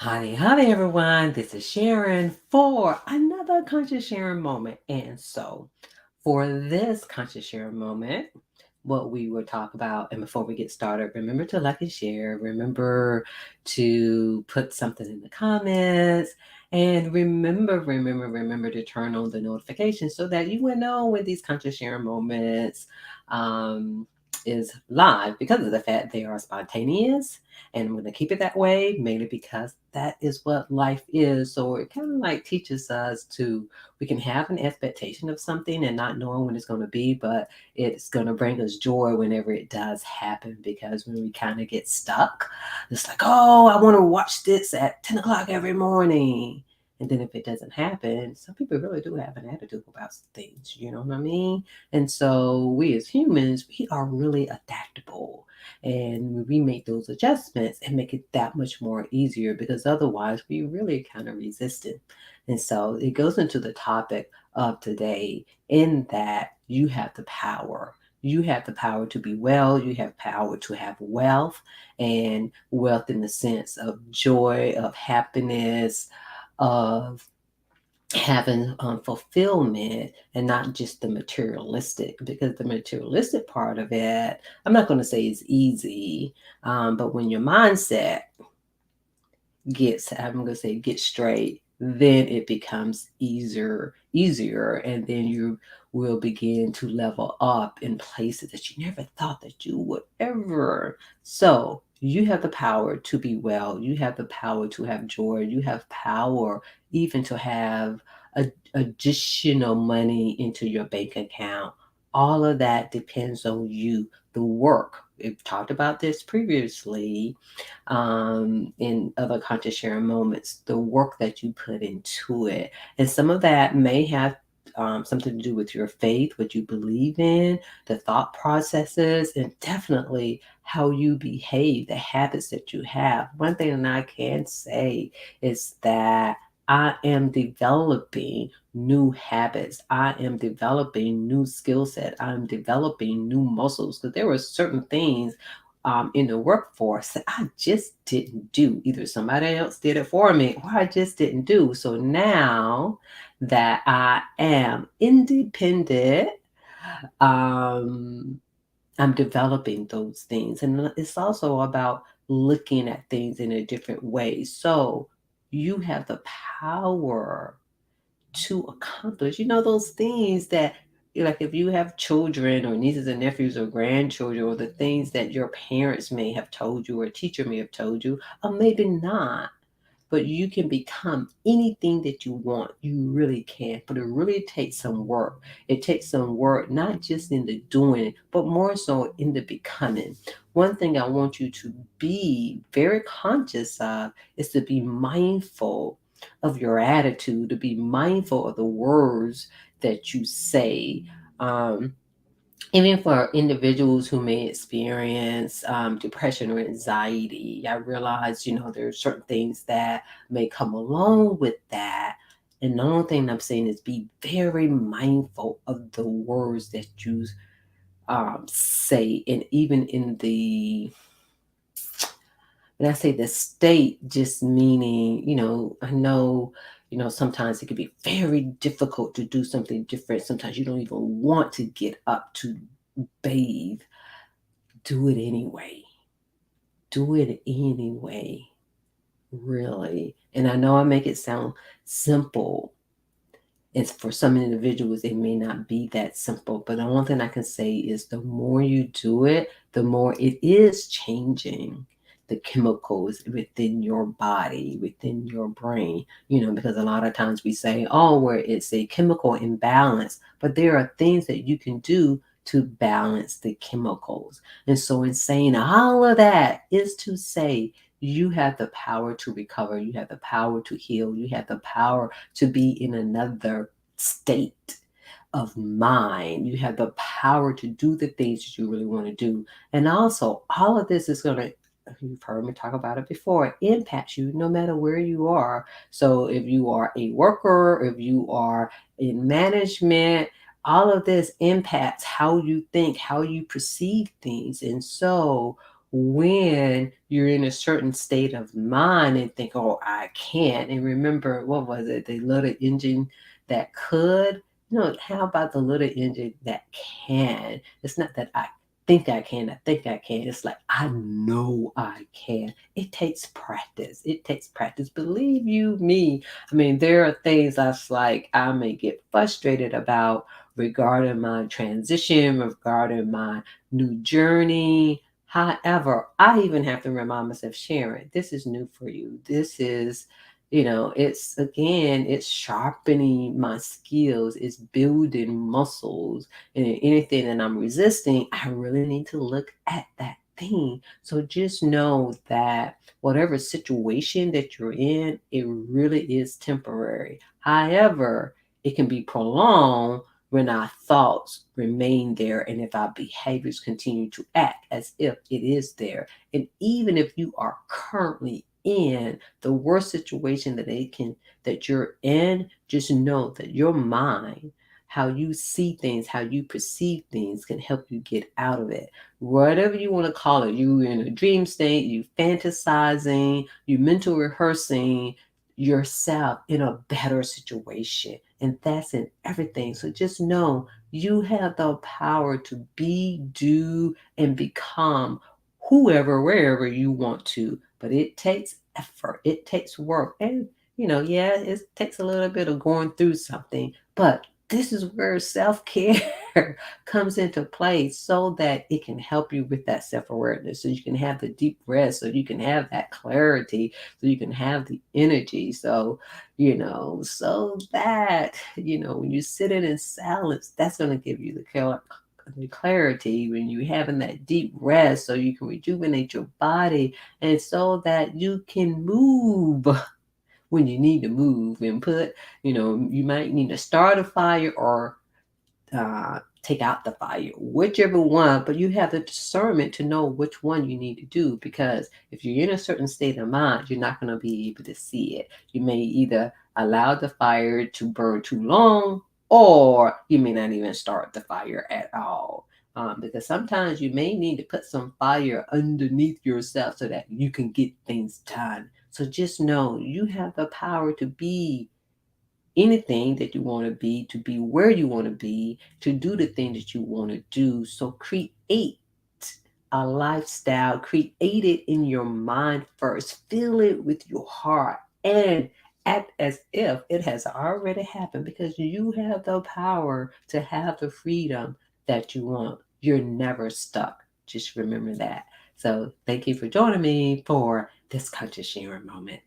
Howdy, everyone. This is Sharon for another Conscious Sharon moment. And so, for this Conscious Sharon moment, what we will talk about, and before we get started, remember to like and share. Remember to put something in the comments. And remember to turn on the notifications so that you will know when these Conscious Sharon moments is live because of the fact they are spontaneous, and I'm going to keep it that way, mainly because that is what life is. So it kind of like teaches us we can have an expectation of something and not knowing when it's going to be, but it's going to bring us joy whenever it does happen. Because when we kind of get stuck, it's like, oh, I want to watch this at 10 o'clock every morning. And then if it doesn't happen, some people really do have an attitude about things, you know what I mean? And so we as humans, we are really adaptable, and we make those adjustments and make it that much more easier, because otherwise we really kind of resist it. And so it goes into the topic of today, in that you have the power. You have the power to be well. You have power to have wealth, and wealth in the sense of joy, of happiness, of having fulfillment, and not just the materialistic, because the materialistic part of it, I'm not going to say is easy, but when your mindset I'm going to say get straight, then it becomes easier, and then you will begin to level up in places that you never thought that you would ever. So you have the power to be well. You have the power to have joy. You have power even to have additional money into your bank account. All of that depends on you. The work. We've talked about this previously, in other conscious sharing moments, the work that you put into it. And some of that may have something to do with your faith, what you believe in, the thought processes, and definitely how you behave, the habits that you have. One thing that I can say is that I am developing new habits. I am developing new skill set. I'm developing new muscles, because there were certain things in the workforce that I just didn't do. Either somebody else did it for me, or I just didn't do. So now that I am independent, um, I'm developing those things. And it's also about looking at things in a different way. So you have the power to accomplish, those things that, like, if you have children or nieces and nephews or grandchildren, or the things that your parents may have told you or a teacher may have told you, or maybe not, but you can become anything that you want. You really can. But it really takes some work. It takes some work, not just in the doing, but more so in the becoming. One thing I want you to be very conscious of is to be mindful of your attitude, to be mindful of the words that you say. Even for individuals who may experience depression or anxiety, I realize, there are certain things that may come along with that. And the only thing I'm saying is be very mindful of the words that you say. And even when I say the state, just meaning, I know, sometimes it can be very difficult to do something different. Sometimes you don't even want to get up to bathe. Do it anyway. Do it anyway, really. And I know I make it sound simple. It's for some individuals, it may not be that simple. But the only thing I can say is the more you do it, the more it is changing the chemicals within your body, within your brain. Because a lot of times we say, oh, where it's a chemical imbalance, but there are things that you can do to balance the chemicals. And so in saying all of that is to say, you have the power to recover. You have the power to heal. You have the power to be in another state of mind. You have the power to do the things that you really want to do. And also, all of this is going to, you've heard me talk about it before, it impacts you no matter where you are. So if you are a worker, if you are in management, all of this impacts how you think, how you perceive things. And so when you're in a certain state of mind and think, oh, I can't. And remember, what was it? The little engine that could? No, how about the little engine that can? It's not that I think I can, I think I can. It's like, I know I can. It takes practice. It takes practice. Believe you me. I mean, there are things that's like I may get frustrated about regarding my transition, regarding my new journey. However, I even have to remind myself, Sharon, this is new for you. This is, it's again, it's sharpening my skills, it's building muscles. And anything that I'm resisting, I really need to look at that thing. So just know that whatever situation that you're in, it really is temporary. However, it can be prolonged when our thoughts remain there and if our behaviors continue to act as if it is there. And even if you are currently in the worst situation that you're in, just know that your mind, how you see things, how you perceive things can help you get out of it. Whatever you want to call it, you in a dream state, you fantasizing, you mental rehearsing yourself in a better situation. And that's in everything. So just know you have the power to be, do, and become whoever, wherever you want to. But it takes effort, it takes work. And, yeah, it takes a little bit of going through something. But this is where self care comes into play so that it can help you with that self awareness. So you can have the deep rest, so you can have that clarity, so you can have the energy. So that, when you sit in silence, that's going to give you the clarity when you're having that deep rest so you can rejuvenate your body and so that you can move when you need to move and you might need to start a fire or take out the fire, whichever one, but you have the discernment to know which one you need to do because if you're in a certain state of mind, you're not going to be able to see it. You may either allow the fire to burn too long or you may not even start the fire at all. Because sometimes you may need to put some fire underneath yourself so that you can get things done. So just know you have the power to be anything that you want to be where you want to do the thing that you want to do. So create a lifestyle, create it in your mind first, feel it with your heart, and act as if it has already happened because you have the power to have the freedom that you want. You're never stuck. Just remember that. So thank you for joining me for this conscious sharing moment.